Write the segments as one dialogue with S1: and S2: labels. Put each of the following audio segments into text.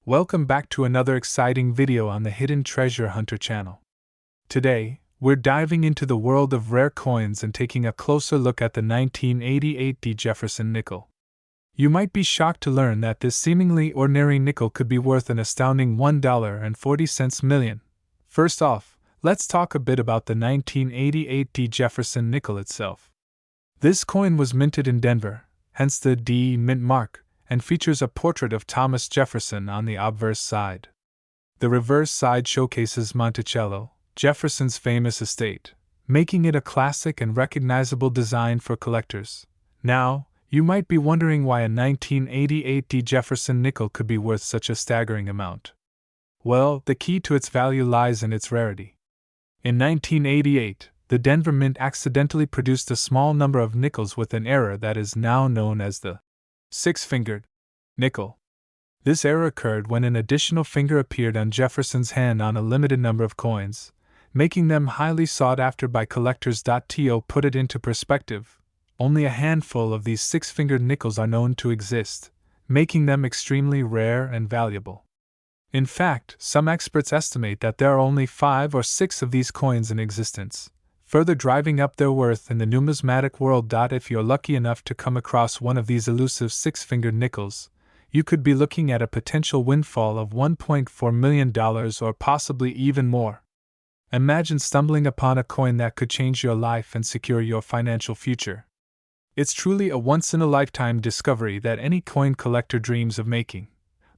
S1: Welcome back to another exciting video on the Hidden Treasure Hunter channel. Today, we're diving into the world of rare coins and taking a closer look at the 1988 P Jefferson Nickel. You might be shocked to learn that this seemingly ordinary nickel could be worth an astounding $1.40 million. First off, let's talk a bit about the 1988 P Jefferson Nickel itself. This coin was minted in Denver, hence the D mint mark, and features a portrait of Thomas Jefferson on the obverse side. The reverse side showcases Monticello, Jefferson's famous estate, making it a classic and recognizable design for collectors. Now, you might be wondering why a 1988 P Jefferson Nickel could be worth such a staggering amount. Well, the key to its value lies in its rarity. In 1988, the Denver Mint accidentally produced a small number of nickels with an error that is now known as the six-fingered nickel. This error occurred when an additional finger appeared on Jefferson's hand on a limited number of coins, making them highly sought after by collectors. To put it into perspective, only a handful of these six-fingered nickels are known to exist, making them extremely rare and valuable. In fact, some experts estimate that there are only 5 or 6 of these coins in existence, further driving up their worth in the numismatic world. If you're lucky enough to come across one of these elusive six-fingered nickels, you could be looking at a potential windfall of $1.4 million or possibly even more. Imagine stumbling upon a coin that could change your life and secure your financial future. It's truly a once-in-a-lifetime discovery that any coin collector dreams of making.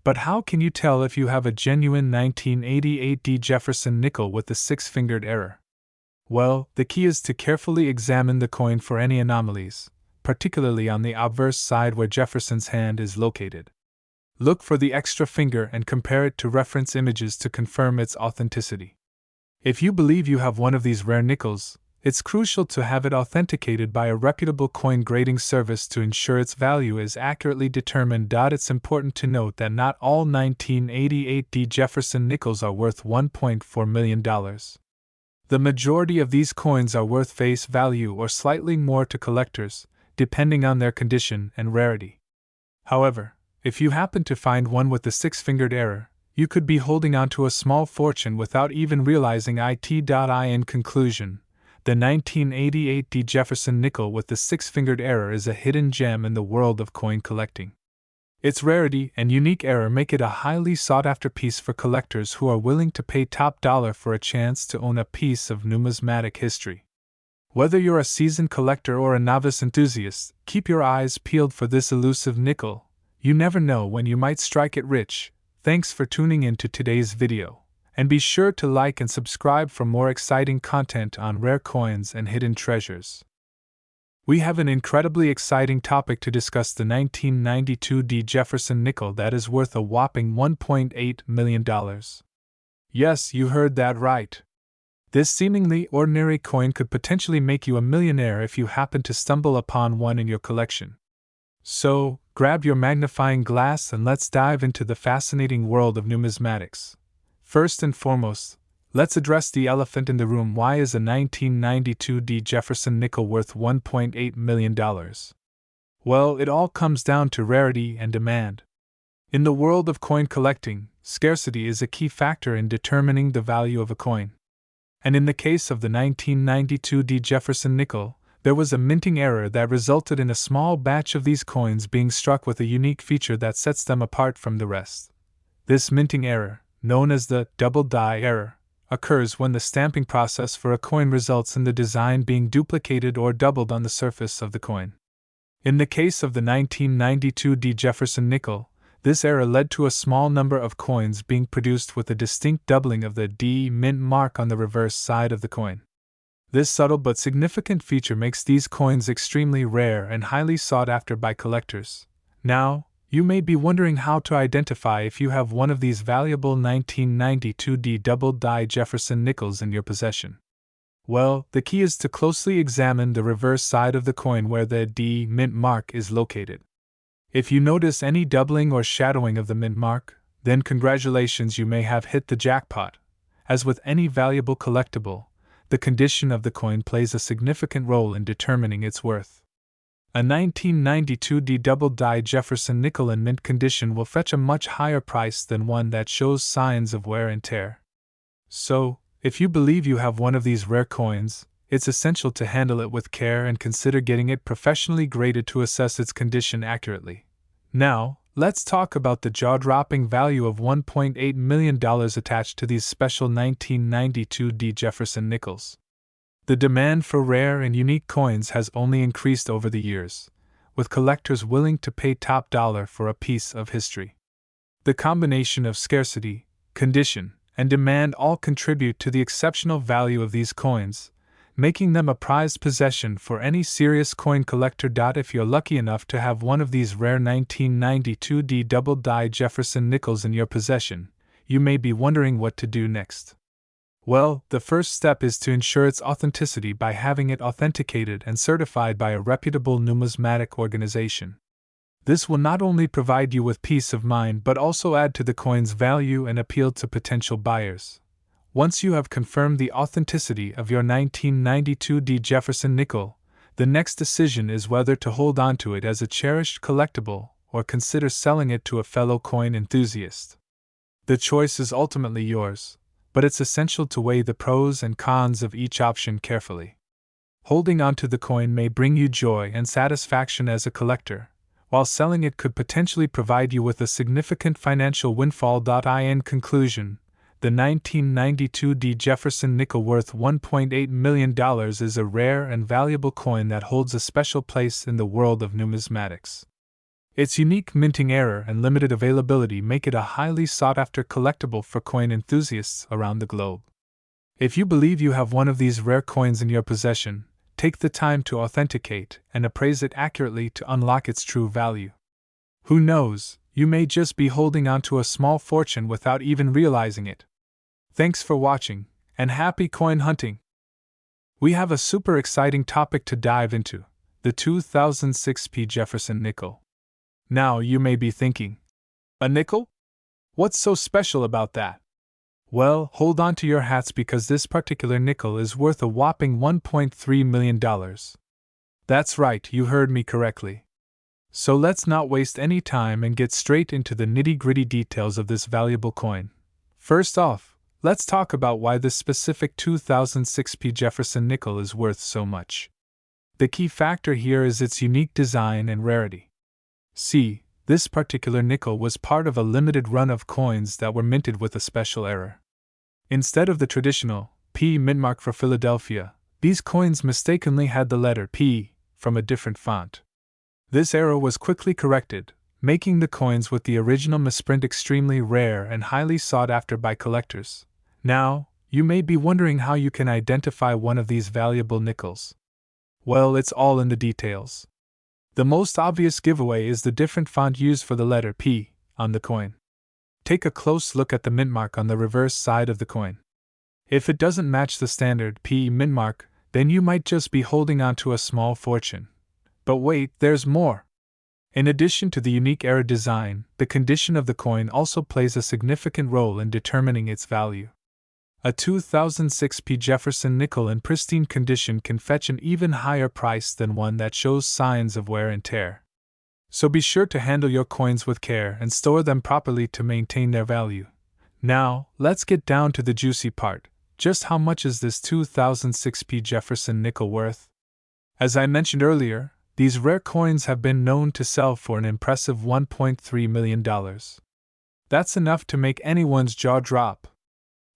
S1: But how can you tell if you have a genuine 1988 P Jefferson Nickel with the six-fingered error? Well, the key is to carefully examine the coin for any anomalies, particularly on the obverse side where Jefferson's hand is located. Look for the extra finger and compare it to reference images to confirm its authenticity. If you believe you have one of these rare nickels, it's crucial to have it authenticated by a reputable coin grading service to ensure its value is accurately determined. It's important to note that not all 1988 P Jefferson nickels are worth $1.4 million. The majority of these coins are worth face value or slightly more to collectors, depending on their condition and rarity. However, if you happen to find one with the six-fingered error, you could be holding on to a small fortune without even realizing it. In conclusion, the 1988 P Jefferson Nickel with the six-fingered error is a hidden gem in the world of coin collecting. Its rarity and unique error make it a highly sought-after piece for collectors who are willing to pay top dollar for a chance to own a piece of numismatic history. Whether you're a seasoned collector or a novice enthusiast, keep your eyes peeled for this elusive nickel. You never know when you might strike it rich. Thanks for tuning in to today's video, and be sure to like and subscribe for more exciting content on rare coins and hidden treasures. We have an incredibly exciting topic to discuss: the 1992 P Jefferson Nickel that is worth a whopping $1.8 million. Yes, you heard that right. This seemingly ordinary coin could potentially make you a millionaire if you happen to stumble upon one in your collection. So, grab your magnifying glass and let's dive into the fascinating world of numismatics. First and foremost, let's address the elephant in the room. Why is a 1992 P Jefferson Nickel worth $1.8 million? Well, it all comes down to rarity and demand. In the world of coin collecting, scarcity is a key factor in determining the value of a coin. And in the case of the 1992 P Jefferson Nickel, there was a minting error that resulted in a small batch of these coins being struck with a unique feature that sets them apart from the rest. This minting error, known as the double die error, occurs when the stamping process for a coin results in the design being duplicated or doubled on the surface of the coin. In the case of the 1992 P Jefferson Nickel, this error led to a small number of coins being produced with a distinct doubling of the D mint mark on the reverse side of the coin. This subtle but significant feature makes these coins extremely rare and highly sought after by collectors. Now, you may be wondering how to identify if you have one of these valuable 1992 D double die Jefferson Nickels in your possession. Well, the key is to closely examine the reverse side of the coin where the D mint mark is located. If you notice any doubling or shadowing of the mint mark, then congratulations, you may have hit the jackpot. As with any valuable collectible, the condition of the coin plays a significant role in determining its worth. A 1992 double die Jefferson nickel in mint condition will fetch a much higher price than one that shows signs of wear and tear. So, if you believe you have one of these rare coins, it's essential to handle it with care and consider getting it professionally graded to assess its condition accurately. Now, let's talk about the jaw-dropping value of $1.8 million attached to these special 1992 Jefferson Nickels. The demand for rare and unique coins has only increased over the years, with collectors willing to pay top dollar for a piece of history. The combination of scarcity, condition, and demand all contribute to the exceptional value of these coins, making them a prized possession for any serious coin collector. If you're lucky enough to have one of these rare 1992 double die Jefferson Nickels in your possession, you may be wondering what to do next. Well, the first step is to ensure its authenticity by having it authenticated and certified by a reputable numismatic organization. This will not only provide you with peace of mind but also add to the coin's value and appeal to potential buyers. Once you have confirmed the authenticity of your 1992 Jefferson Nickel, the next decision is whether to hold on to it as a cherished collectible or consider selling it to a fellow coin enthusiast. The choice is ultimately yours, but it's essential to weigh the pros and cons of each option carefully. Holding on to the coin may bring you joy and satisfaction as a collector, while selling it could potentially provide you with a significant financial windfall. In conclusion, the 1992 Jefferson Nickel worth $1.8 million is a rare and valuable coin that holds a special place in the world of numismatics. Its unique minting era and limited availability make it a highly sought-after collectible for coin enthusiasts around the globe. If you believe you have one of these rare coins in your possession, take the time to authenticate and appraise it accurately to unlock its true value. Who knows, you may just be holding on to a small fortune without even realizing it. Thanks for watching, and happy coin hunting! We have a super exciting topic to dive into, the 2006 P Jefferson Nickel. Now you may be thinking, a nickel? What's so special about that? Well, hold on to your hats because this particular nickel is worth a whopping $1.3 million. That's right, you heard me correctly. So let's not waste any time and get straight into the nitty-gritty details of this valuable coin. First off, let's talk about why this specific 2006 P Jefferson Nickel is worth so much. The key factor here is its unique design and rarity. See, this particular nickel was part of a limited run of coins that were minted with a special error. Instead of the traditional P mintmark for Philadelphia, these coins mistakenly had the letter P from a different font. This error was quickly corrected, making the coins with the original misprint extremely rare and highly sought after by collectors. Now, you may be wondering how you can identify one of these valuable nickels. Well, it's all in the details. The most obvious giveaway is the different font used for the letter P on the coin. Take a close look at the mintmark on the reverse side of the coin. If it doesn't match the standard P mintmark, then you might just be holding on to a small fortune. But wait, there's more! In addition to the unique error design, the condition of the coin also plays a significant role in determining its value. A 2006 P Jefferson Nickel in pristine condition can fetch an even higher price than one that shows signs of wear and tear. So be sure to handle your coins with care and store them properly to maintain their value. Now, let's get down to the juicy part. Just how much is this 2006 P Jefferson Nickel worth? As I mentioned earlier, these rare coins have been known to sell for an impressive $1.3 million. That's enough to make anyone's jaw drop.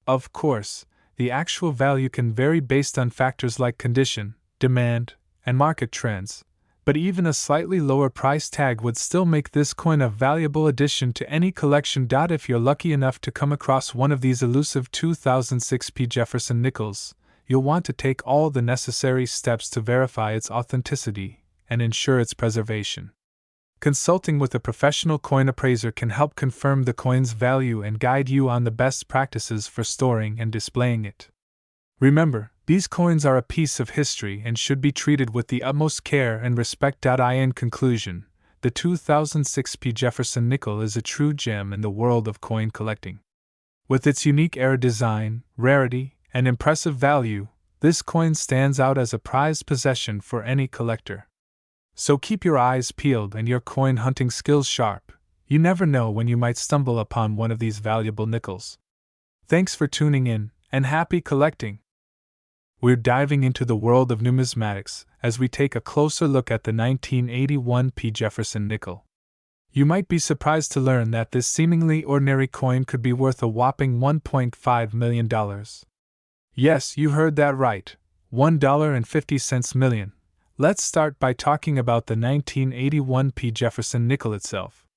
S1: Of course, the actual value can vary based on factors like condition, demand, and market trends, but even a slightly lower price tag would still make this coin a valuable addition to any collection. If you're lucky enough to come across one of these elusive 2006 P Jefferson Nickels, you'll want to take all the necessary steps to verify its authenticity and ensure its preservation. Consulting with a professional coin appraiser can help confirm the coin's value and guide you on the best practices for storing and displaying it. Remember, these coins are a piece of history and should be treated with the utmost care and respect. In conclusion, the 2006 P Jefferson Nickel is a true gem in the world of coin collecting. With its unique era design, rarity, and impressive value, this coin stands out as a prized possession for any collector. So keep your eyes peeled and your coin hunting skills sharp. You never know when you might stumble upon one of these valuable nickels. Thanks for tuning in, and happy collecting! We're diving into the world of numismatics as we take a closer look at the 1981 P Jefferson Nickel. You might be surprised to learn that this seemingly ordinary coin could be worth a whopping $1.5 million. Yes, you heard that right, $1.50 million. Let's start by talking about the 1981 P Jefferson Nickel itself.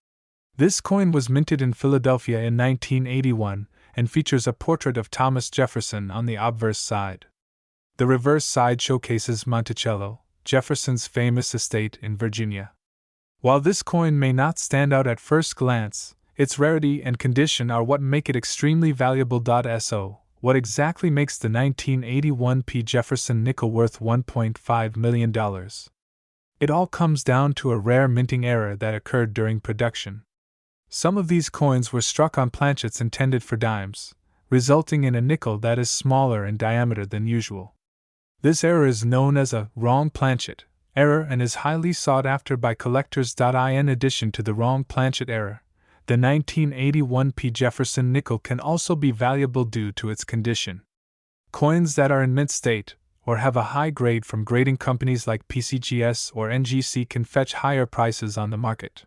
S1: This coin was minted in Philadelphia in 1981 and features a portrait of Thomas Jefferson on the obverse side. The reverse side showcases Monticello, Jefferson's famous estate in Virginia. While this coin may not stand out at first glance, its rarity and condition are what make it extremely valuable. So, what exactly makes the 1981 P Jefferson Nickel worth $1.5 million? It all comes down to a rare minting error that occurred during production. Some of these coins were struck on planchets intended for dimes, resulting in a nickel that is smaller in diameter than usual. This error is known as a wrong planchet error and is highly sought after by collectors. In addition to the wrong planchet error, the 1981 P Jefferson Nickel can also be valuable due to its condition. Coins that are in mint state, or have a high grade from grading companies like PCGS or NGC, can fetch higher prices on the market.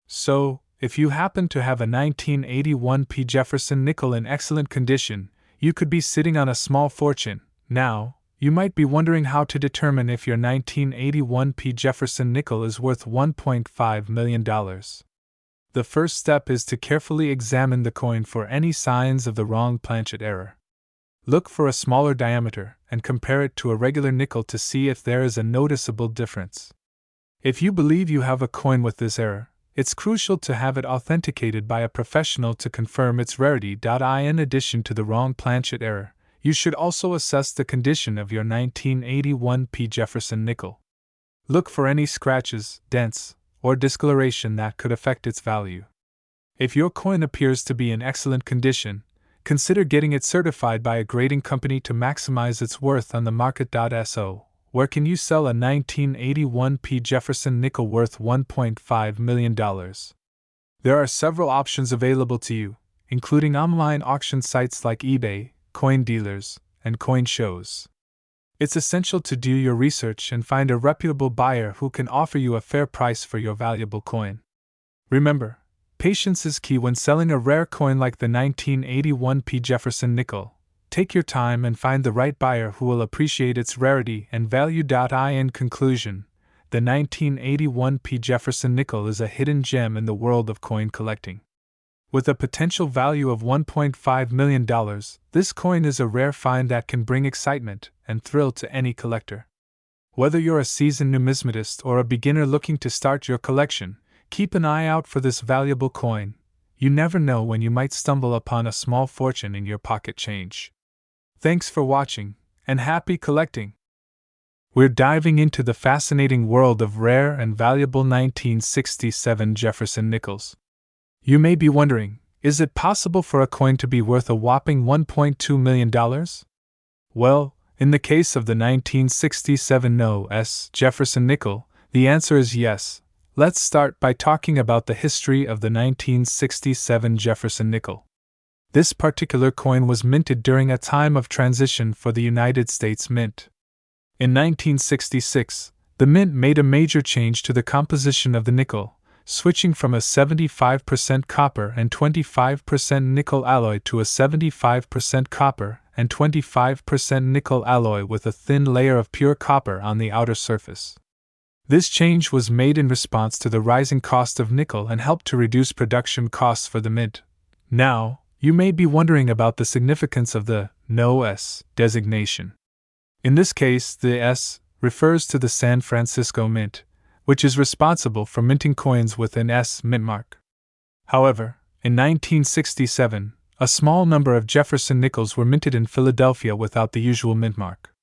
S1: So, if you happen to have a 1981 P Jefferson Nickel in excellent condition, you could be sitting on a small fortune. Now, you might be wondering how to determine if your 1981 P Jefferson Nickel is worth $1.5 million. The first step is to carefully examine the coin for any signs of the wrong planchet error. Look for a smaller diameter and compare it to a regular nickel to see if there is a noticeable difference. If you believe you have a coin with this error, it's crucial to have it authenticated by a professional to confirm its rarity. In addition to the wrong planchet error, you should also assess the condition of your 1981 P Jefferson Nickel. Look for any scratches, dents, or discoloration that could affect its value. If your coin appears to be in excellent condition, consider getting it certified by a grading company to maximize its worth on the market. So, where can you sell a 1981 P Jefferson Nickel worth $1.5 million? There are several options available to you, including online auction sites like eBay, coin dealers, and coin shows. It's essential to do your research and find a reputable buyer who can offer you a fair price for your valuable coin. Remember, patience is key when selling a rare coin like the 1981 P Jefferson Nickel. Take your time and find the right buyer who will appreciate its rarity and value. In conclusion, the 1981 P Jefferson Nickel is a hidden gem in the world of coin collecting. With a potential value of $1.5 million, this coin is a rare find that can bring excitement and thrill to any collector. Whether you're a seasoned numismatist or a beginner looking to start your collection, keep an eye out for this valuable coin. You never know when you might stumble upon a small fortune in your pocket change. Thanks for watching, and happy collecting! We're diving into the fascinating world of rare and valuable 1967 Jefferson Nickels. You may be wondering, is it possible for a coin to be worth a whopping $1.2 million? Well, in the case of the 1967 NoS Jefferson Nickel, the answer is yes. Let's start by talking about the history of the 1967 Jefferson Nickel. This particular coin was minted during a time of transition for the United States Mint. In 1966, the Mint made a major change to the composition of the nickel, switching from a 75% copper and 25% nickel alloy to a 75% copper and 25% nickel alloy with a thin layer of pure copper on the outer surface. This change was made in response to the rising cost of nickel and helped to reduce production costs for the Mint. Now, you may be wondering about the significance of the NoS designation. In this case, the S refers to the San Francisco Mint, which is responsible for minting coins with an S mint mark. However, in 1967, a small number of Jefferson Nickels were minted in Philadelphia without the usual mint mark.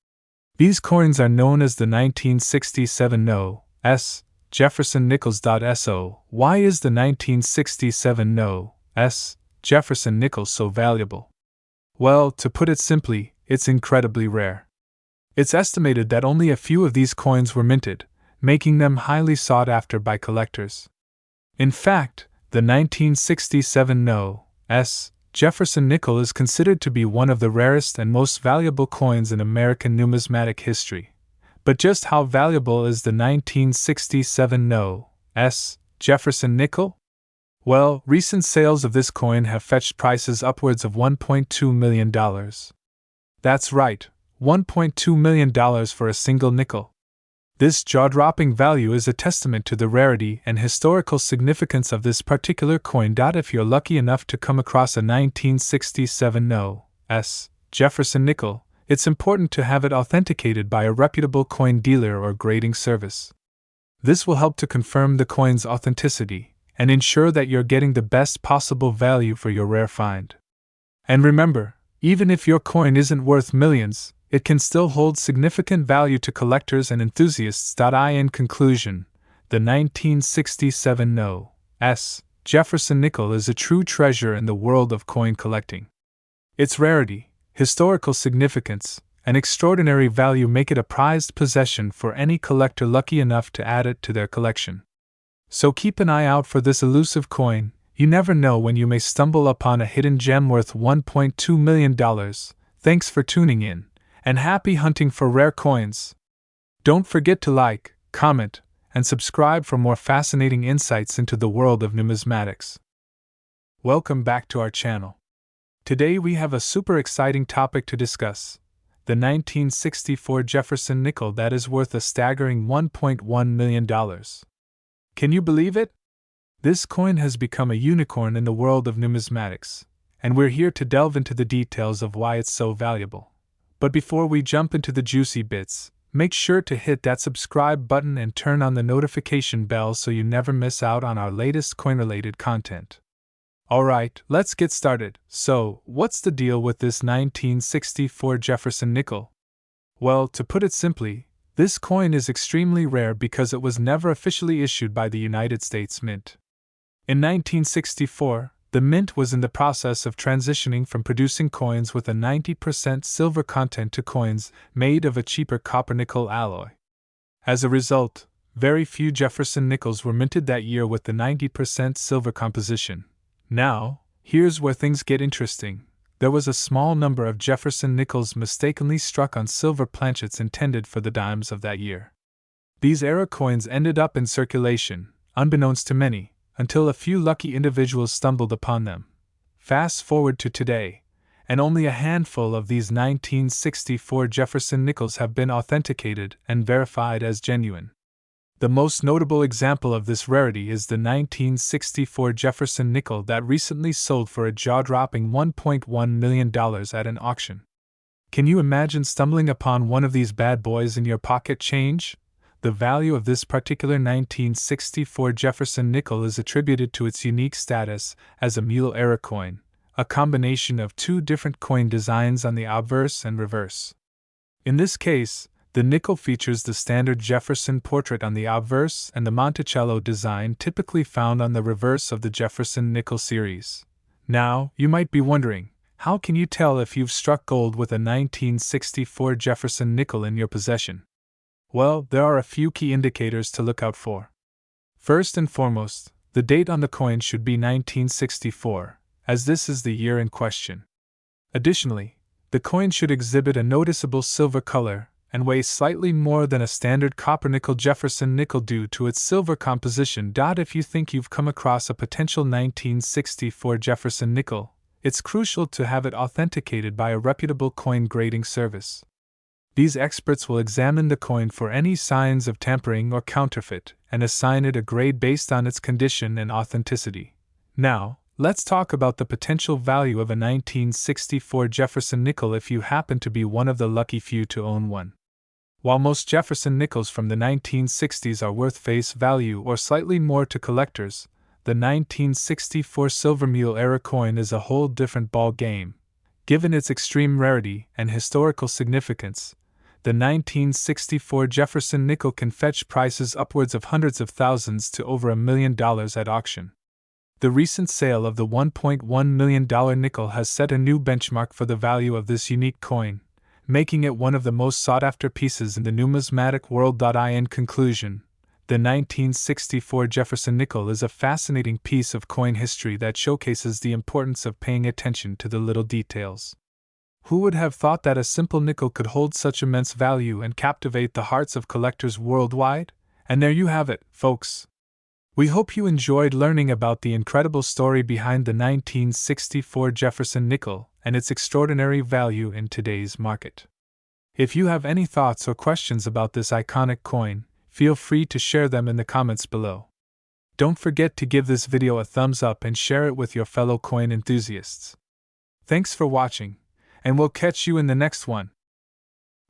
S1: These coins are known as the 1967 NoS Jefferson Nickels. So, why is the 1967 NoS Jefferson Nickel so valuable? Well, to put it simply, it's incredibly rare. It's estimated that only a few of these coins were minted, making them highly sought after by collectors. In fact, the 1967 NoS Jefferson Nickel is considered to be one of the rarest and most valuable coins in American numismatic history. But just how valuable is the 1967 NoS Jefferson Nickel? Well, recent sales of this coin have fetched prices upwards of $1.2 million. That's right, $1.2 million for a single nickel. This jaw-dropping value is a testament to the rarity and historical significance of this particular coin. If you're lucky enough to come across a 1967 NoS Jefferson Nickel, it's important to have it authenticated by a reputable coin dealer or grading service. This will help to confirm the coin's authenticity and ensure that you're getting the best possible value for your rare find. And remember, even if your coin isn't worth millions, it can still hold significant value to collectors and enthusiasts. In conclusion, the 1967 NoS Jefferson Nickel is a true treasure in the world of coin collecting. Its rarity, historical significance, and extraordinary value make it a prized possession for any collector lucky enough to add it to their collection. So keep an eye out for this elusive coin. You never know when you may stumble upon a hidden gem worth $1.2 million. Thanks for tuning in, and happy hunting for rare coins. Don't forget to like, comment, and subscribe for more fascinating insights into the world of numismatics. Welcome back to our channel. Today we have a super exciting topic to discuss: the 1964 Jefferson Nickel that is worth a staggering $1.1 million. Can you believe it? This coin has become a unicorn in the world of numismatics, and we're here to delve into the details of why it's so valuable. But before we jump into the juicy bits, make sure to hit that subscribe button and turn on the notification bell so you never miss out on our latest coin-related content. Alright, let's get started. So, what's the deal with this 1964 Jefferson Nickel? Well, to put it simply, this coin is extremely rare because it was never officially issued by the United States Mint. In 1964, the Mint was in the process of transitioning from producing coins with a 90% silver content to coins made of a cheaper copper-nickel alloy. As a result, very few Jefferson Nickels were minted that year with the 90% silver composition. Now, here's where things get interesting. There was a small number of Jefferson Nickels mistakenly struck on silver planchets intended for the dimes of that year. These era coins ended up in circulation, unbeknownst to many, until a few lucky individuals stumbled upon them. Fast forward to today, and only a handful of these 1964 Jefferson Nickels have been authenticated and verified as genuine. The most notable example of this rarity is the 1964 Jefferson Nickel that recently sold for a jaw-dropping $1.1 million at an auction. Can you imagine stumbling upon one of these bad boys in your pocket change? The value of this particular 1964 Jefferson Nickel is attributed to its unique status as a mule-era coin, a combination of two different coin designs on the obverse and reverse. In this case, the nickel features the standard Jefferson portrait on the obverse and the Monticello design typically found on the reverse of the Jefferson Nickel series. Now, you might be wondering, how can you tell if you've struck gold with a 1964 Jefferson Nickel in your possession? Well, there are a few key indicators to look out for. First and foremost, the date on the coin should be 1964, as this is the year in question. Additionally, the coin should exhibit a noticeable silver color and weigh slightly more than a standard copper-nickel Jefferson Nickel due to its silver composition. If you think you've come across a potential 1964 Jefferson Nickel, it's crucial to have it authenticated by a reputable coin grading service. These experts will examine the coin for any signs of tampering or counterfeit and assign it a grade based on its condition and authenticity. Now, let's talk about the potential value of a 1964 Jefferson Nickel if you happen to be one of the lucky few to own one. While most Jefferson Nickels from the 1960s are worth face value or slightly more to collectors, the 1964 Silver Mule era coin is a whole different ball game. Given its extreme rarity and historical significance, the 1964 Jefferson Nickel can fetch prices upwards of hundreds of thousands to over $1 million at auction. The recent sale of the $1.1 million nickel has set a new benchmark for the value of this unique coin, making it one of the most sought-after pieces in the numismatic world. In conclusion, The 1964 Jefferson Nickel is a fascinating piece of coin history that showcases the importance of paying attention to the little details. Who would have thought that a simple nickel could hold such immense value and captivate the hearts of collectors worldwide? And there you have it, folks. We hope you enjoyed learning about the incredible story behind the 1964 Jefferson Nickel and its extraordinary value in today's market. If you have any thoughts or questions about this iconic coin, feel free to share them in the comments below. Don't forget to give this video a thumbs up and share it with your fellow coin enthusiasts. Thanks for watching, and we'll catch you in the next one.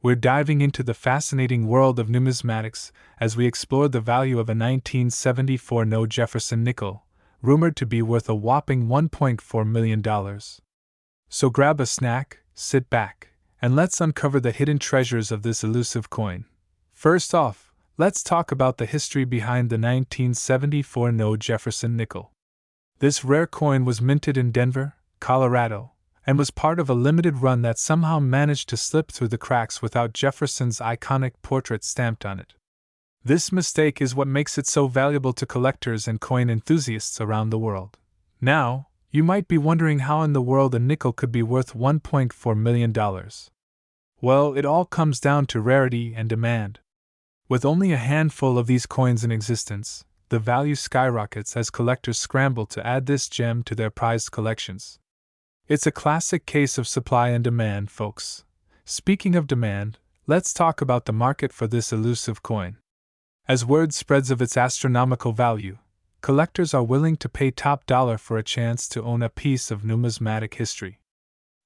S1: We're diving into the fascinating world of numismatics as we explore the value of a 1974 No Jefferson Nickel, rumored to be worth a whopping $1.4 million. So grab a snack, sit back, and let's uncover the hidden treasures of this elusive coin. First off, let's talk about the history behind the 1974 No Jefferson Nickel. This rare coin was minted in Denver, Colorado, and was part of a limited run that somehow managed to slip through the cracks without Jefferson's iconic portrait stamped on it. This mistake is what makes it so valuable to collectors and coin enthusiasts around the world. Now, you might be wondering how in the world a nickel could be worth $1.4 million. Well, it all comes down to rarity and demand. With only a handful of these coins in existence, the value skyrockets as collectors scramble to add this gem to their prized collections. It's a classic case of supply and demand, folks. Speaking of demand, let's talk about the market for this elusive coin. As word spreads of its astronomical value, collectors are willing to pay top dollar for a chance to own a piece of numismatic history.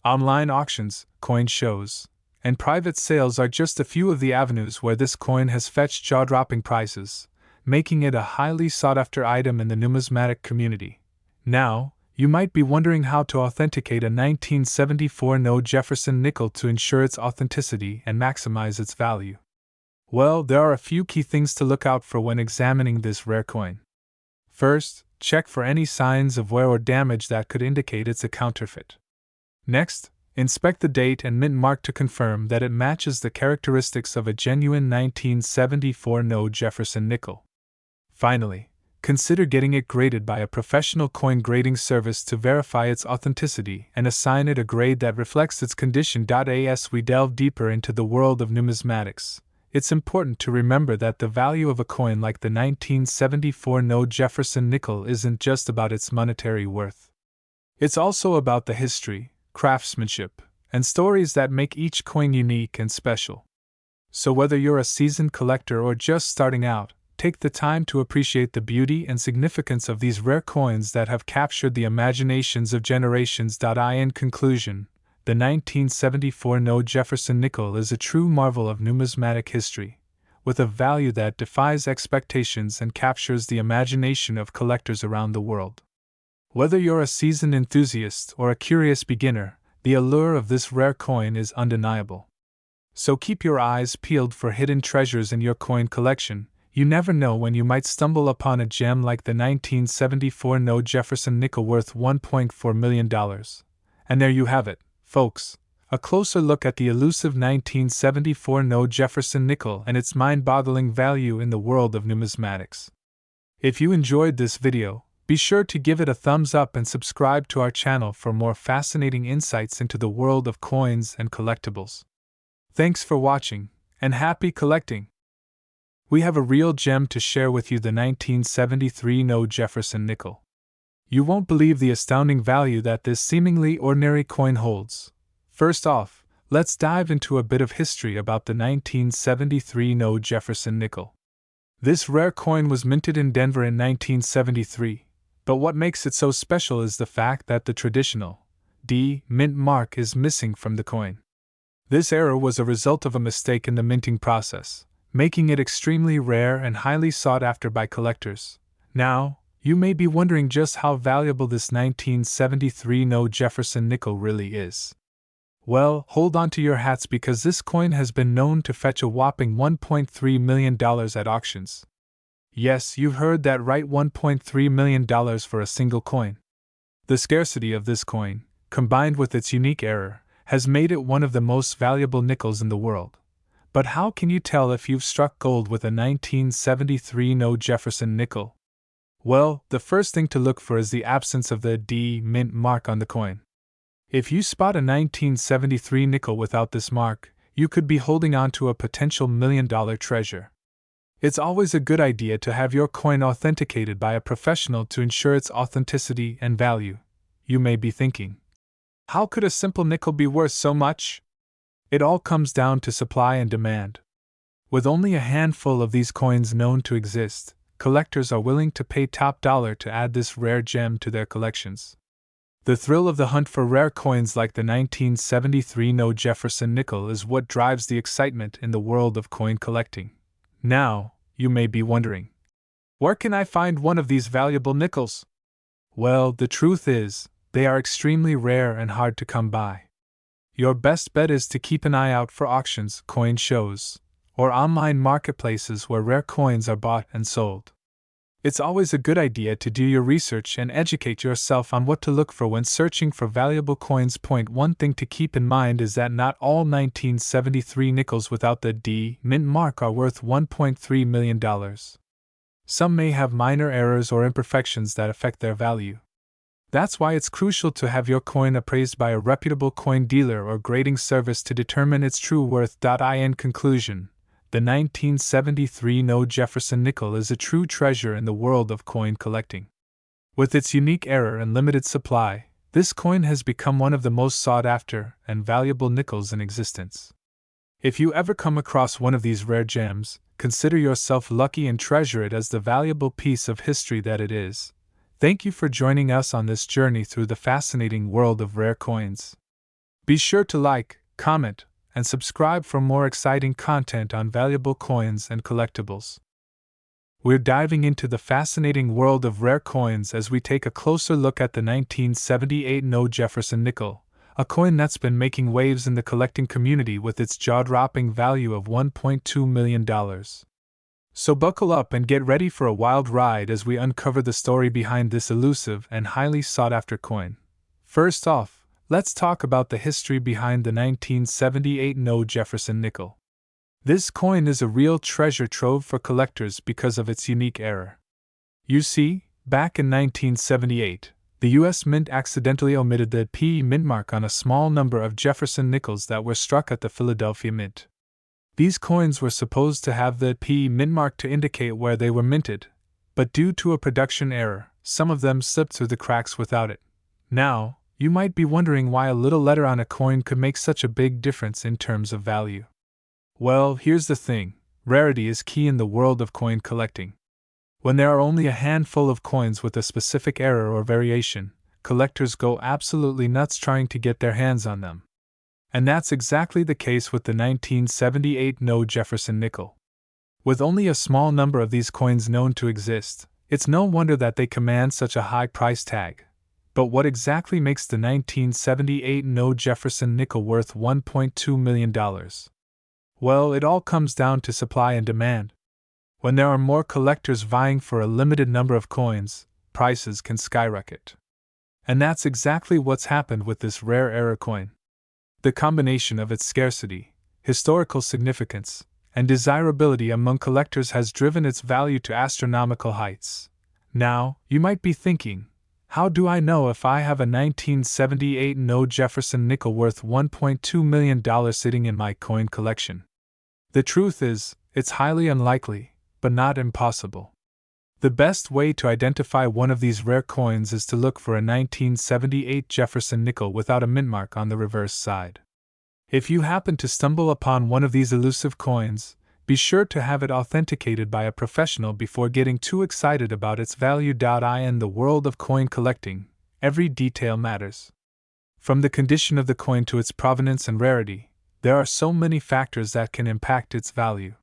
S1: Online auctions, coin shows, and private sales are just a few of the avenues where this coin has fetched jaw-dropping prices, making it a highly sought-after item in the numismatic community. Now, you might be wondering how to authenticate a 1974 No Jefferson Nickel to ensure its authenticity and maximize its value. Well, there are a few key things to look out for when examining this rare coin. First, check for any signs of wear or damage that could indicate it's a counterfeit. Next, inspect the date and mint mark to confirm that it matches the characteristics of a genuine 1974 No Jefferson Nickel. Finally, consider getting it graded by a professional coin grading service to verify its authenticity and assign it a grade that reflects its condition. As we delve deeper into the world of numismatics, it's important to remember that the value of a coin like the 1974 No Jefferson Nickel isn't just about its monetary worth. It's also about the history, craftsmanship, and stories that make each coin unique and special. So whether you're a seasoned collector or just starting out, take the time to appreciate the beauty and significance of these rare coins that have captured the imaginations of generations. In conclusion, the 1974 No Jefferson Nickel is a true marvel of numismatic history, with a value that defies expectations and captures the imagination of collectors around the world. Whether you're a seasoned enthusiast or a curious beginner, the allure of this rare coin is undeniable. So keep your eyes peeled for hidden treasures in your coin collection. You never know when you might stumble upon a gem like the 1974 No Jefferson Nickel worth $1.4 million. And there you have it, folks, a closer look at the elusive 1974 No Jefferson Nickel and its mind-boggling value in the world of numismatics. If you enjoyed this video, be sure to give it a thumbs up and subscribe to our channel for more fascinating insights into the world of coins and collectibles. Thanks for watching, and happy collecting! We have a real gem to share with you, the 1973 No Jefferson Nickel. You won't believe the astounding value that this seemingly ordinary coin holds. First off, let's dive into a bit of history about the 1973 No Jefferson Nickel. This rare coin was minted in Denver in 1973, but what makes it so special is the fact that the traditional D mint mark is missing from the coin. This error was a result of a mistake in the minting process, making it extremely rare and highly sought after by collectors. Now, you may be wondering just how valuable this 1973 No Jefferson Nickel really is. Well, hold on to your hats, because this coin has been known to fetch a whopping $1.3 million at auctions. Yes, you've heard that right, $1.3 million for a single coin. The scarcity of this coin, combined with its unique error, has made it one of the most valuable nickels in the world. But how can you tell if you've struck gold with a 1973 No Jefferson Nickel? Well, the first thing to look for is the absence of the D mint mark on the coin. If you spot a 1973 nickel without this mark, you could be holding on to a potential $1 million treasure. It's always a good idea to have your coin authenticated by a professional to ensure its authenticity and value. You may be thinking, how could a simple nickel be worth so much? It all comes down to supply and demand. With only a handful of these coins known to exist, collectors are willing to pay top dollar to add this rare gem to their collections. The thrill of the hunt for rare coins like the 1973 No Jefferson Nickel is what drives the excitement in the world of coin collecting. Now, you may be wondering, where can I find one of these valuable nickels? Well, the truth is, they are extremely rare and hard to come by. Your best bet is to keep an eye out for auctions, coin shows, or online marketplaces where rare coins are bought and sold. It's always a good idea to do your research and educate yourself on what to look for when searching for valuable coins. One thing to keep in mind is that not all 1973 nickels without the D mint mark are worth $1.3 million. Some may have minor errors or imperfections that affect their value. That's why it's crucial to have your coin appraised by a reputable coin dealer or grading service to determine its true worth. In conclusion, the 1973 No Jefferson Nickel is a true treasure in the world of coin collecting. With its unique era and limited supply, this coin has become one of the most sought after and valuable nickels in existence. If you ever come across one of these rare gems, consider yourself lucky and treasure it as the valuable piece of history that it is. Thank you for joining us on this journey through the fascinating world of rare coins. Be sure to like, comment, and subscribe for more exciting content on valuable coins and collectibles. We're diving into the fascinating world of rare coins as we take a closer look at the 1978 No Jefferson Nickel, a coin that's been making waves in the collecting community with its jaw-dropping value of $1.2 million. So buckle up and get ready for a wild ride as we uncover the story behind this elusive and highly sought-after coin. First off, let's talk about the history behind the 1978 No Jefferson Nickel. This coin is a real treasure trove for collectors because of its unique era. You see, back in 1978, the U.S. Mint accidentally omitted the P mint mark on a small number of Jefferson nickels that were struck at the Philadelphia Mint. These coins were supposed to have the P mint mark to indicate where they were minted, but due to a production error, some of them slipped through the cracks without it. Now, you might be wondering why a little letter on a coin could make such a big difference in terms of value. Well, here's the thing, rarity is key in the world of coin collecting. When there are only a handful of coins with a specific error or variation, collectors go absolutely nuts trying to get their hands on them. And that's exactly the case with the 1978 No Jefferson Nickel. With only a small number of these coins known to exist, it's no wonder that they command such a high price tag. But what exactly makes the 1978 No Jefferson Nickel worth $1.2 million? Well, it all comes down to supply and demand. When there are more collectors vying for a limited number of coins, prices can skyrocket. And that's exactly what's happened with this rare era coin. The combination of its scarcity, historical significance, and desirability among collectors has driven its value to astronomical heights. Now, you might be thinking, how do I know if I have a 1978 No Jefferson Nickel worth $1.2 million sitting in my coin collection? The truth is, it's highly unlikely, but not impossible. The best way to identify one of these rare coins is to look for a 1978 Jefferson Nickel without a mint mark on the reverse side. If you happen to stumble upon one of these elusive coins, be sure to have it authenticated by a professional before getting too excited about its value. In the world of coin collecting, every detail matters. From the condition of the coin to its provenance and rarity, there are so many factors that can impact its value.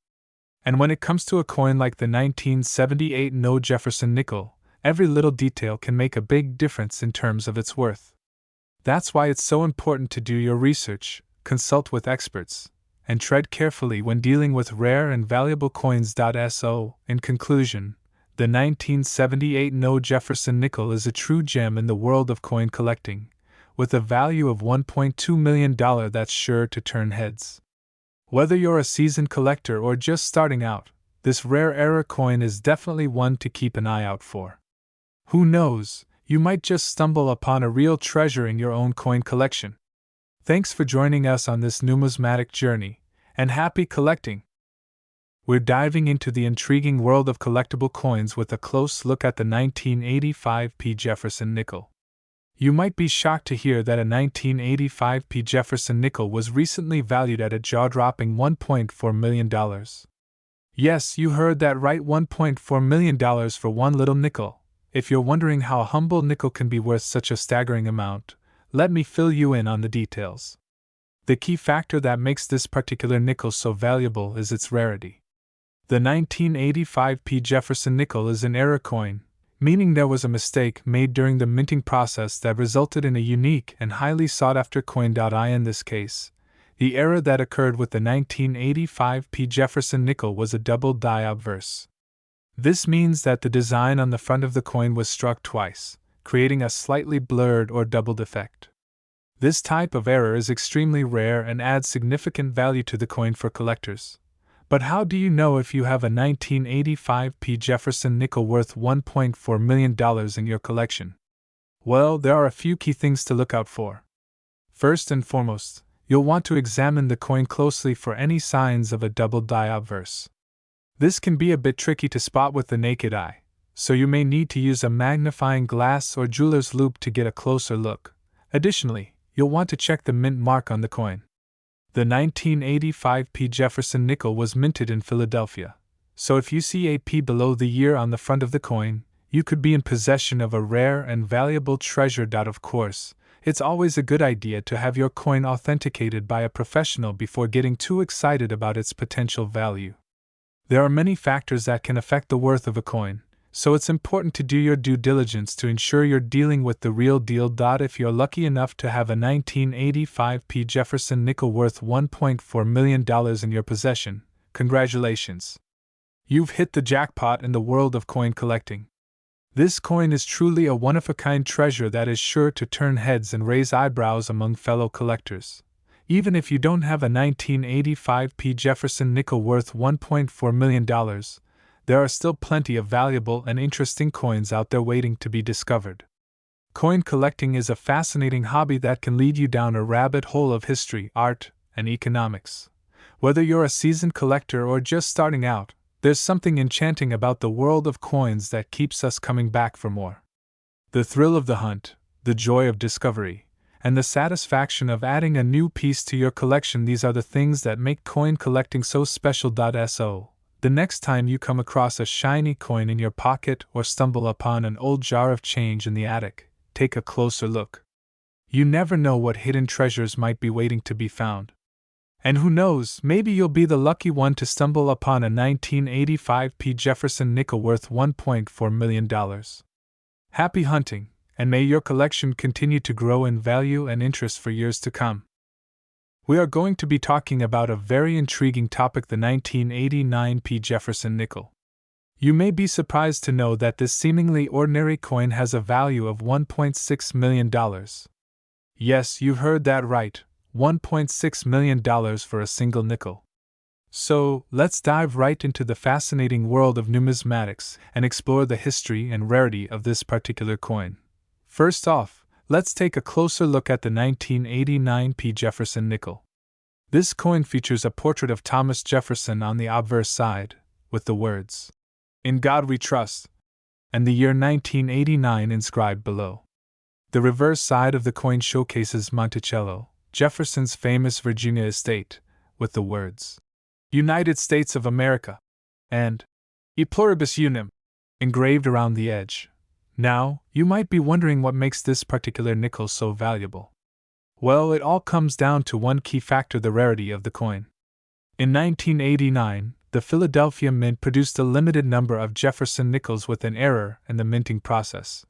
S1: And when it comes to a coin like the 1978 No Jefferson Nickel, every little detail can make a big difference in terms of its worth. That's why it's so important to do your research, consult with experts, and tread carefully when dealing with rare and valuable coins. So, in conclusion, the 1978 No Jefferson Nickel is a true gem in the world of coin collecting, with a value of $1.2 million that's sure to turn heads. Whether you're a seasoned collector or just starting out, this rare era coin is definitely one to keep an eye out for. Who knows, you might just stumble upon a real treasure in your own coin collection. Thanks for joining us on this numismatic journey, and happy collecting! We're diving into the intriguing world of collectible coins with a close look at the 1985 P Jefferson Nickel. You might be shocked to hear that a 1985 P Jefferson Nickel was recently valued at a jaw-dropping $1.4 million. Yes, you heard that right, $1.4 million for one little nickel. If you're wondering how a humble nickel can be worth such a staggering amount, let me fill you in on the details. The key factor that makes this particular nickel so valuable is its rarity. The 1985 P Jefferson Nickel is an error coin, meaning there was a mistake made during the minting process that resulted in a unique and highly sought-after coin. In this case, the error that occurred with the 1985 P Jefferson Nickel was a double die obverse. This means that the design on the front of the coin was struck twice, creating a slightly blurred or doubled effect. This type of error is extremely rare and adds significant value to the coin for collectors. But how do you know if you have a 1985 P Jefferson Nickel worth $1.4 million in your collection? Well, there are a few key things to look out for. First and foremost, you'll want to examine the coin closely for any signs of a double die obverse. This can be a bit tricky to spot with the naked eye, so you may need to use a magnifying glass or jeweler's loupe to get a closer look. Additionally, you'll want to check the mint mark on the coin. The 1985 P Jefferson Nickel was minted in Philadelphia, so if you see a P below the year on the front of the coin, you could be in possession of a rare and valuable treasure. Of course, it's always a good idea to have your coin authenticated by a professional before getting too excited about its potential value. There are many factors that can affect the worth of a coin, so it's important to do your due diligence to ensure you're dealing with the real deal. If you're lucky enough to have a 1985 P Jefferson Nickel worth $1.4 million in your possession, congratulations! You've hit the jackpot in the world of coin collecting. This coin is truly a one-of-a-kind treasure that is sure to turn heads and raise eyebrows among fellow collectors. Even if you don't have a 1985 P Jefferson Nickel worth $1.4 million, there are still plenty of valuable and interesting coins out there waiting to be discovered. Coin collecting is a fascinating hobby that can lead you down a rabbit hole of history, art, and economics. Whether you're a seasoned collector or just starting out, there's something enchanting about the world of coins that keeps us coming back for more. The thrill of the hunt, the joy of discovery, and the satisfaction of adding a new piece to your collection, these are the things that make coin collecting so special. So, the next time you come across a shiny coin in your pocket or stumble upon an old jar of change in the attic, take a closer look. You never know what hidden treasures might be waiting to be found. And who knows, maybe you'll be the lucky one to stumble upon a 1985 P Jefferson Nickel worth $1.4 million. Happy hunting, and may your collection continue to grow in value and interest for years to come. We are going to be talking about a very intriguing topic, the 1989 P Jefferson Nickel. You may be surprised to know that this seemingly ordinary coin has a value of $1.6 million. Yes, you heard that right, $1.6 million for a single nickel. So, let's dive right into the fascinating world of numismatics and explore the history and rarity of this particular coin. First off, let's take a closer look at the 1989 P Jefferson Nickel. This coin features a portrait of Thomas Jefferson on the obverse side, with the words, "In God We Trust," and the year 1989 inscribed below. The reverse side of the coin showcases Monticello, Jefferson's famous Virginia estate, with the words, "United States of America," and "E Pluribus Unum," engraved around the edge. Now, you might be wondering what makes this particular nickel so valuable. Well, it all comes down to one key factor: the rarity of the coin. In 1989, the Philadelphia Mint produced a limited number of Jefferson Nickels with an error in the minting process.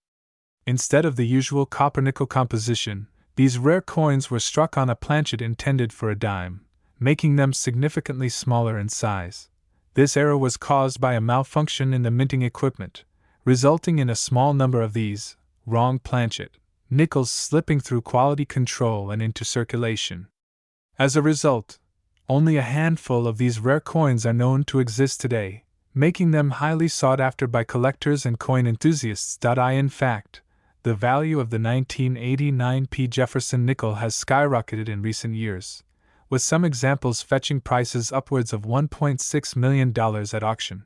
S1: Instead of the usual copper-nickel composition, these rare coins were struck on a planchet intended for a dime, making them significantly smaller in size. This error was caused by a malfunction in the minting equipment, resulting in a small number of these wrong planchet nickels slipping through quality control and into circulation. As a result, Only a handful of these rare coins are known to exist today, making them highly sought after by collectors and coin enthusiasts. In fact, the value of the 1989 P Jefferson Nickel has skyrocketed in recent years, with some examples fetching prices upwards of $1.6 million at auction.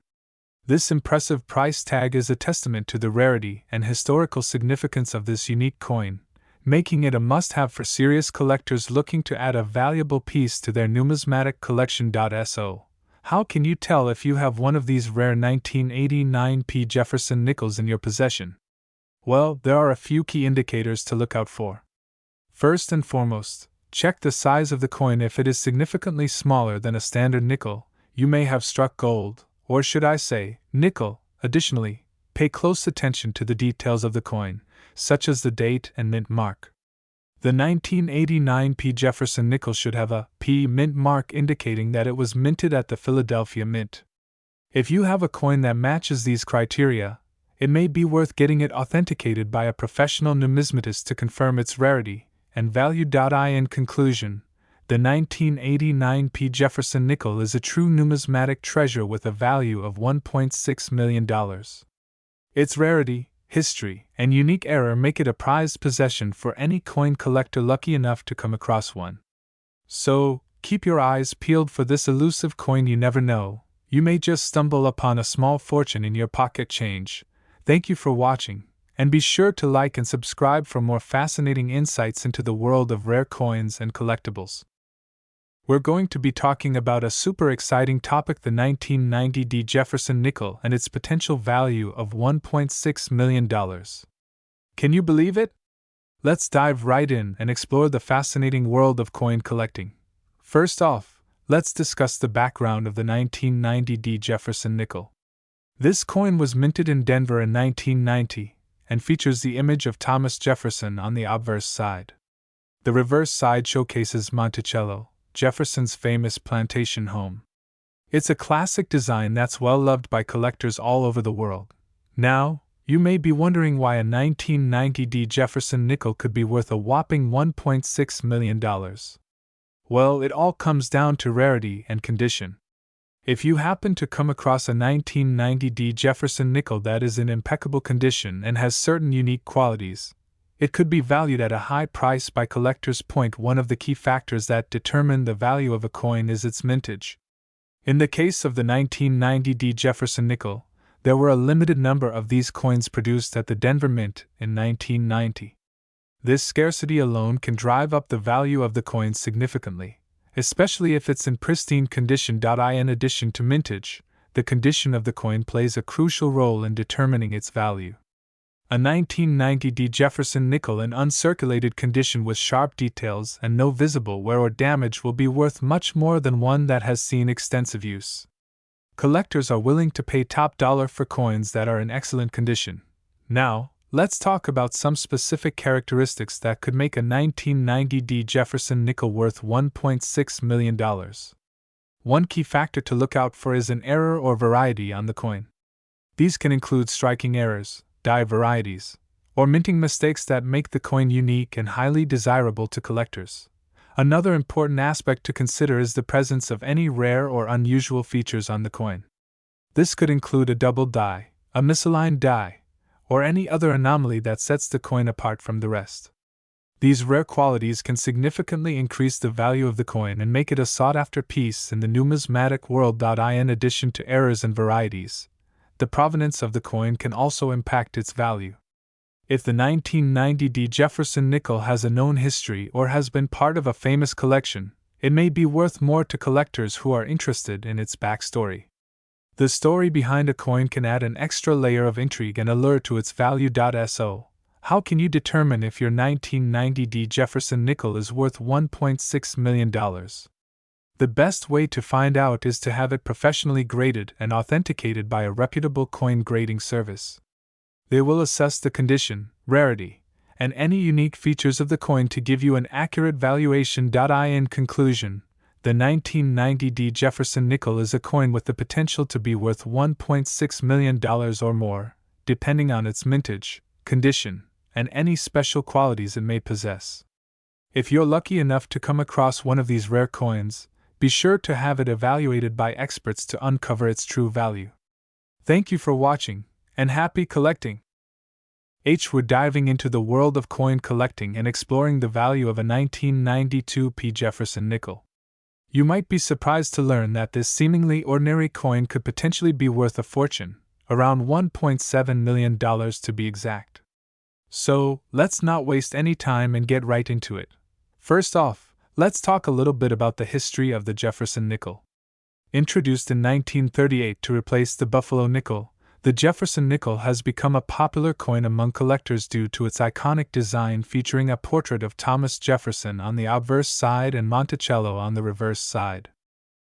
S1: This impressive price tag is a testament to the rarity and historical significance of this unique coin, making it a must-have for serious collectors looking to add a valuable piece to their numismatic collection. So, how can you tell if you have one of these rare 1989 P Jefferson Nickels in your possession? Well, there are a few key indicators to look out for. First and foremost, check the size of the coin. If it is significantly smaller than a standard nickel, you may have struck gold, or should I say, nickel. Additionally, pay close attention to the details of the coin, such as the date and mint mark. The 1989 P Jefferson Nickel should have a P mint mark indicating that it was minted at the Philadelphia Mint. If you have a coin that matches these criteria, it may be worth getting it authenticated by a professional numismatist to confirm its rarity and value. In conclusion, the 1989 P Jefferson Nickel is a true numismatic treasure with a value of $1.6 million. Its rarity, history, and unique era make it a prized possession for any coin collector lucky enough to come across one. So, keep your eyes peeled for this elusive coin. You never know, you may just stumble upon a small fortune in your pocket change. Thank you for watching, and be sure to like and subscribe for more fascinating insights into the world of rare coins and collectibles. We're going to be talking about a super exciting topic, the 1990 D Jefferson Nickel and its potential value of $1.6 million. Can you believe it? Let's dive right in and explore the fascinating world of coin collecting. First off, let's discuss the background of the 1990 D Jefferson Nickel. This coin was minted in Denver in 1990 and features the image of Thomas Jefferson on the obverse side. The reverse side showcases Monticello, Jefferson's famous plantation home. It's a classic design that's well loved by collectors all over the world. Now, you may be wondering why a 1990 D Jefferson Nickel could be worth a whopping $1.6 million. Well, it all comes down to rarity and condition. If you happen to come across a 1990 D Jefferson Nickel that is in impeccable condition and has certain unique qualities, it could be valued at a high price by collectors. One of the key factors that determine the value of a coin is its mintage. In the case of the 1990 D Jefferson Nickel, there were a limited number of these coins produced at the Denver Mint in 1990. This scarcity alone can drive up the value of the coin significantly, especially if it's in pristine condition. In addition to mintage, the condition of the coin plays a crucial role in determining its value. A 1990 D Jefferson Nickel in uncirculated condition with sharp details and no visible wear or damage will be worth much more than one that has seen extensive use. Collectors are willing to pay top dollar for coins that are in excellent condition. Now, let's talk about some specific characteristics that could make a 1990 D Jefferson Nickel worth $1.6 million. One key factor to look out for is an error or variety on the coin. These can include striking errors, die varieties, or minting mistakes that make the coin unique and highly desirable to collectors. Another important aspect to consider is the presence of any rare or unusual features on the coin. This could include a double die, a misaligned die, or any other anomaly that sets the coin apart from the rest. These rare qualities can significantly increase the value of the coin and make it a sought-after piece in the numismatic world. In addition to errors and varieties, the provenance of the coin can also impact its value. If the 1990 D Jefferson Nickel has a known history or has been part of a famous collection, it may be worth more to collectors who are interested in its backstory. The story behind a coin can add an extra layer of intrigue and allure to its value. So, how can you determine if your 1990 D Jefferson Nickel is worth $1.6 million? The best way to find out is to have it professionally graded and authenticated by a reputable coin grading service. They will assess the condition, rarity, and any unique features of the coin to give you an accurate valuation. In conclusion, the 1990 D Jefferson Nickel is a coin with the potential to be worth $1.6 million or more, depending on its mintage, condition, and any special qualities it may possess. If you're lucky enough to come across one of these rare coins, be be sure to have it evaluated by experts to uncover its true value. Thank you for watching, and happy collecting! We're diving into the world of coin collecting and exploring the value of a 1992 P Jefferson Nickel. You might be surprised to learn that this seemingly ordinary coin could potentially be worth a fortune, around $1.7 million to be exact. So, let's not waste any time and get right into it. First off, let's talk a little bit about the history of the Jefferson Nickel. Introduced in 1938 to replace the Buffalo nickel, the Jefferson Nickel has become a popular coin among collectors due to its iconic design featuring a portrait of Thomas Jefferson on the obverse side and Monticello on the reverse side.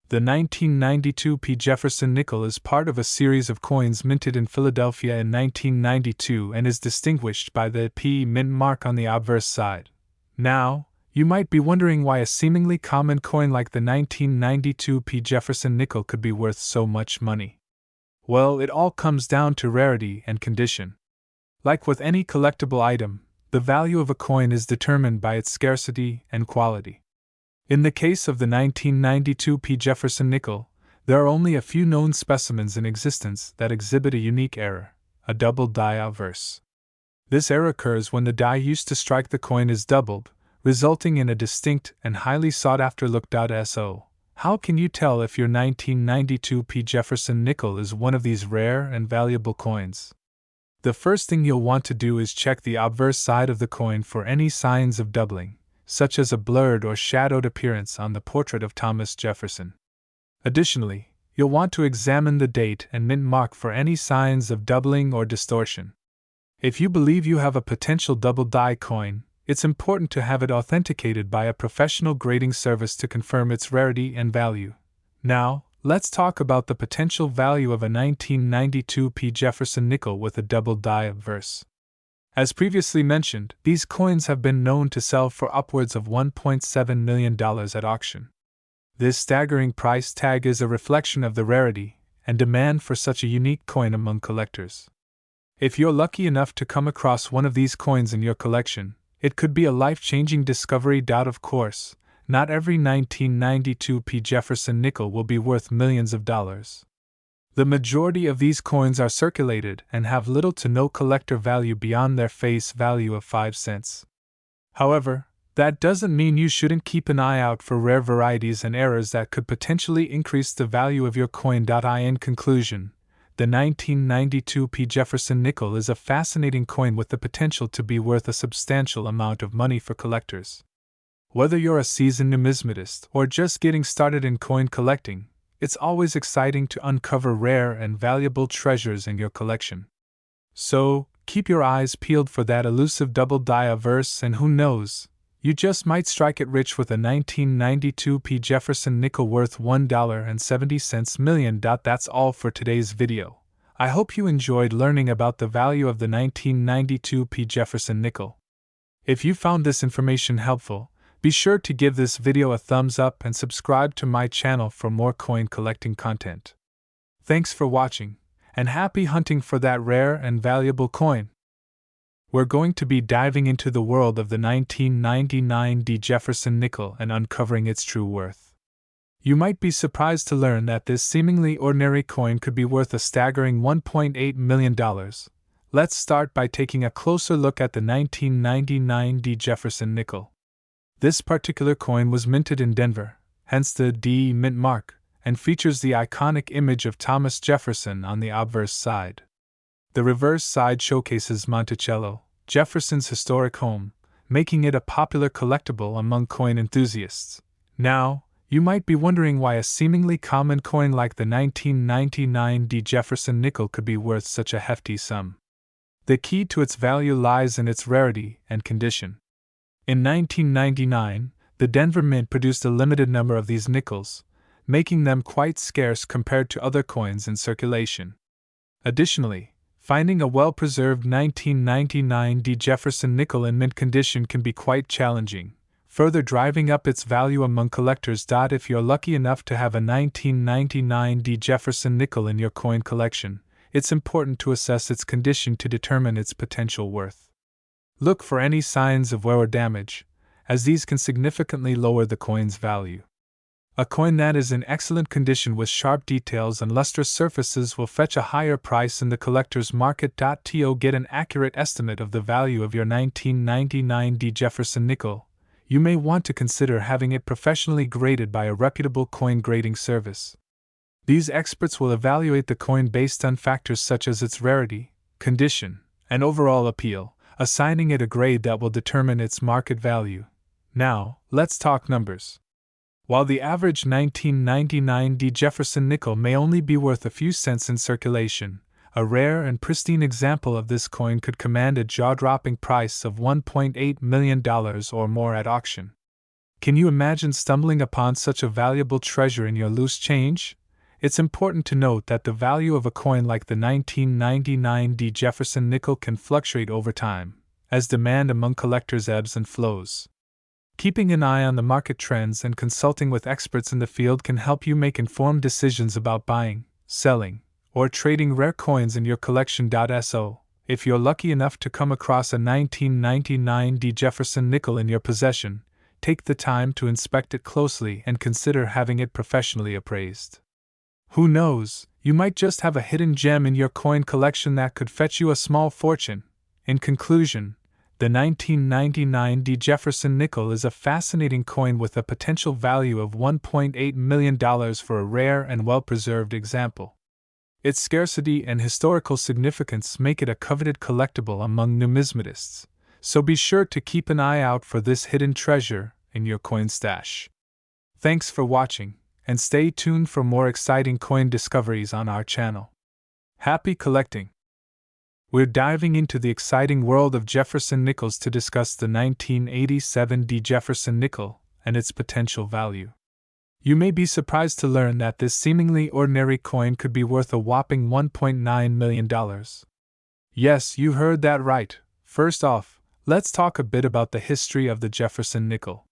S1: The 1992 P Jefferson Nickel is part of a series of coins minted in Philadelphia in 1992 and is distinguished by the P mint mark on the obverse side. Now, you might be wondering why a seemingly common coin like the 1992 P Jefferson Nickel could be worth so much money. Well, it all comes down to rarity and condition. Like with any collectible item, the value of a coin is determined by its scarcity and quality. In the case of the 1992 P Jefferson Nickel, there are only a few known specimens in existence that exhibit a unique error, a double die obverse. This error occurs when the die used to strike the coin is doubled, resulting in a distinct and highly sought-after look. So, how can you tell if your 1992 P Jefferson Nickel is one of these rare and valuable coins? The first thing you'll want to do is check the obverse side of the coin for any signs of doubling, such as a blurred or shadowed appearance on the portrait of Thomas Jefferson. Additionally, you'll want to examine the date and mint mark for any signs of doubling or distortion. If you believe you have a potential double die coin, it's important to have it authenticated by a professional grading service to confirm its rarity and value. Now, let's talk about the potential value of a 1992 P Jefferson Nickel with a double die obverse. As previously mentioned, these coins have been known to sell for upwards of $1.7 million at auction. This staggering price tag is a reflection of the rarity and demand for such a unique coin among collectors. If you're lucky enough to come across one of these coins in your collection, it could be a life-changing discovery. Of course, not every 1992 P Jefferson Nickel will be worth millions of dollars. The majority of these coins are circulated and have little to no collector value beyond their face value of 5 cents. However, that doesn't mean you shouldn't keep an eye out for rare varieties and errors that could potentially increase the value of your coin. In conclusion, the 1992 P Jefferson Nickel is a fascinating coin with the potential to be worth a substantial amount of money for collectors. Whether you're a seasoned numismatist or just getting started in coin collecting, it's always exciting to uncover rare and valuable treasures in your collection. So, keep your eyes peeled for that elusive double die obverse, and who knows, you just might strike it rich with a 1992 P Jefferson Nickel worth $1.70 million. That's all for today's video. I hope you enjoyed learning about the value of the 1992 P Jefferson Nickel. If you found this information helpful, be sure to give this video a thumbs up and subscribe to my channel for more coin collecting content. Thanks for watching, and happy hunting for that rare and valuable coin. We're going to be diving into the world of the 1999 Jefferson Nickel and uncovering its true worth. You might be surprised to learn that this seemingly ordinary coin could be worth a staggering $1.8 million. Let's start by taking a closer look at the 1999 Jefferson Nickel. This particular coin was minted in Denver, hence the D mint mark, and features the iconic image of Thomas Jefferson on the obverse side. The reverse side showcases Monticello, Jefferson's historic home, making it a popular collectible among coin enthusiasts. Now, you might be wondering why a seemingly common coin like the 1999 Jefferson Nickel could be worth such a hefty sum. The key to its value lies in its rarity and condition. In 1999, the Denver Mint produced a limited number of these nickels, making them quite scarce compared to other coins in circulation. Additionally, finding a well-preserved 1999 Jefferson Nickel in mint condition can be quite challenging, further driving up its value among collectors. If you're lucky enough to have a 1999 Jefferson Nickel in your coin collection, it's important to assess its condition to determine its potential worth. Look for any signs of wear or damage, as these can significantly lower the coin's value. A coin that is in excellent condition with sharp details and lustrous surfaces will fetch a higher price in the collector's market. To get an accurate estimate of the value of your 1999 D Jefferson Nickel, you may want to consider having it professionally graded by a reputable coin grading service. These experts will evaluate the coin based on factors such as its rarity, condition, and overall appeal, assigning it a grade that will determine its market value. Now, let's talk numbers. While the average 1999 D Jefferson Nickel may only be worth a few cents in circulation, a rare and pristine example of this coin could command a jaw-dropping price of $1.8 million or more at auction. Can you imagine stumbling upon such a valuable treasure in your loose change? It's important to note that the value of a coin like the 1999 D Jefferson Nickel can fluctuate over time, as demand among collectors ebbs and flows. Keeping an eye on the market trends and consulting with experts in the field can help you make informed decisions about buying, selling, or trading rare coins in your collection. So, if you're lucky enough to come across a 1999 D Jefferson Nickel in your possession, take the time to inspect it closely and consider having it professionally appraised. Who knows, you might just have a hidden gem in your coin collection that could fetch you a small fortune. In conclusion, the 1999 D Jefferson Nickel is a fascinating coin with a potential value of $1.8 million for a rare and well-preserved example. Its scarcity and historical significance make it a coveted collectible among numismatists, so be sure to keep an eye out for this hidden treasure in your coin stash. Thanks for watching, and stay tuned for more exciting coin discoveries on our channel. Happy collecting! We're diving into the exciting world of Jefferson Nickels to discuss the 1987 D Jefferson Nickel and its potential value. You may be surprised to learn that this seemingly ordinary coin could be worth a whopping $1.9 million. Yes, you heard that right. First off, let's talk a bit about the history of the Jefferson Nickel.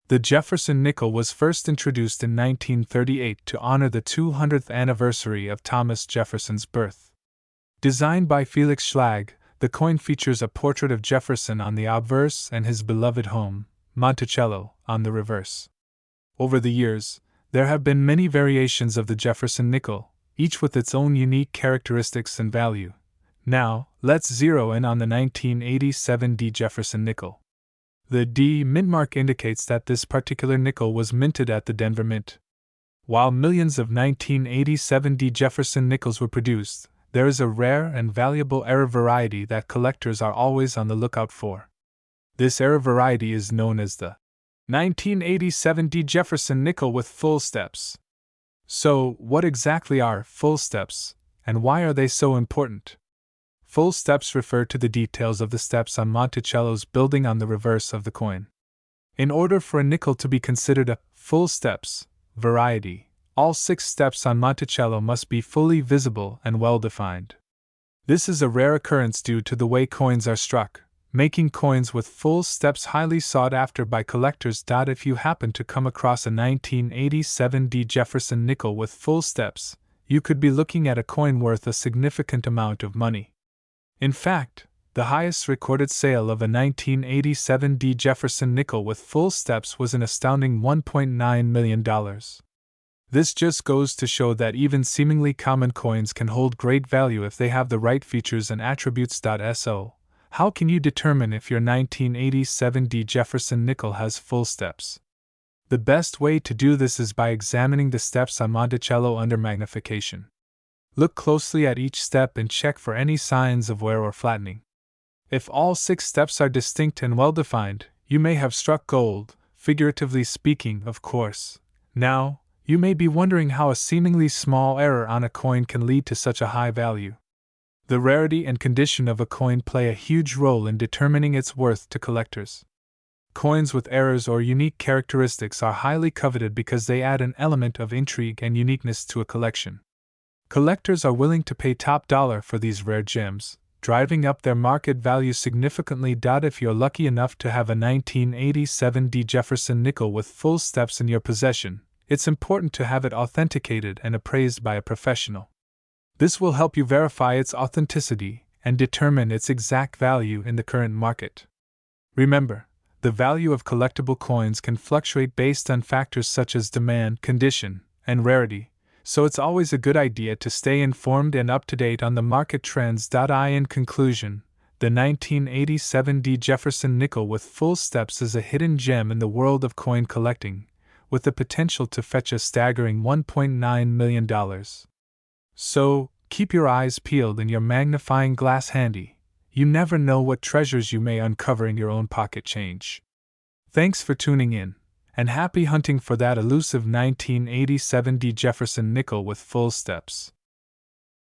S1: The Jefferson Nickel was first introduced in 1938 to honor the 200th anniversary of Thomas Jefferson's birth. Designed by Felix Schlag, the coin features a portrait of Jefferson on the obverse and his beloved home, Monticello, on the reverse. Over the years, there have been many variations of the Jefferson Nickel, each with its own unique characteristics and value. Now, let's zero in on the 1987 D Jefferson Nickel. The D mint mark indicates that this particular nickel was minted at the Denver Mint. While millions of 1987 D Jefferson Nickels were produced, there is a rare and valuable error variety that collectors are always on the lookout for. This error variety is known as the 1987 D Jefferson Nickel with full steps. So, what exactly are full steps, and why are they so important? Full steps refer to the details of the steps on Monticello's building on the reverse of the coin. In order for a nickel to be considered a full steps variety, all 6 steps on Monticello must be fully visible and well-defined. This is a rare occurrence due to the way coins are struck, making coins with full steps highly sought after by collectors. If you happen to come across a 1987 D Jefferson Nickel with full steps, you could be looking at a coin worth a significant amount of money. In fact, the highest recorded sale of a 1987 D Jefferson Nickel with full steps was an astounding $1.9 million. This just goes to show that even seemingly common coins can hold great value if they have the right features and attributes. So, how can you determine if your 1987 D Jefferson Nickel has full steps? The best way to do this is by examining the steps on Monticello under magnification. Look closely at each step and check for any signs of wear or flattening. If all 6 steps are distinct and well-defined, you may have struck gold, figuratively speaking, of course. Now, you may be wondering how a seemingly small error on a coin can lead to such a high value. The rarity and condition of a coin play a huge role in determining its worth to collectors. Coins with errors or unique characteristics are highly coveted because they add an element of intrigue and uniqueness to a collection. Collectors are willing to pay top dollar for these rare gems, driving up their market value significantly. If you're lucky enough to have a 1987 D Jefferson Nickel with full steps in your possession, it's important to have it authenticated and appraised by a professional. This will help you verify its authenticity and determine its exact value in the current market. Remember, The value of collectible coins can fluctuate based on factors such as demand, condition, and rarity, so it's always a good idea to stay informed and up to date on the market trends. In conclusion, the 1987 D Jefferson Nickel with full steps is a hidden gem in the world of coin collecting, with the potential to fetch a staggering $1.9 million. So, keep your eyes peeled and your magnifying glass handy. You never know what treasures you may uncover in your own pocket change. Thanks for tuning in, and happy hunting for that elusive 1987 D Jefferson Nickel with full steps.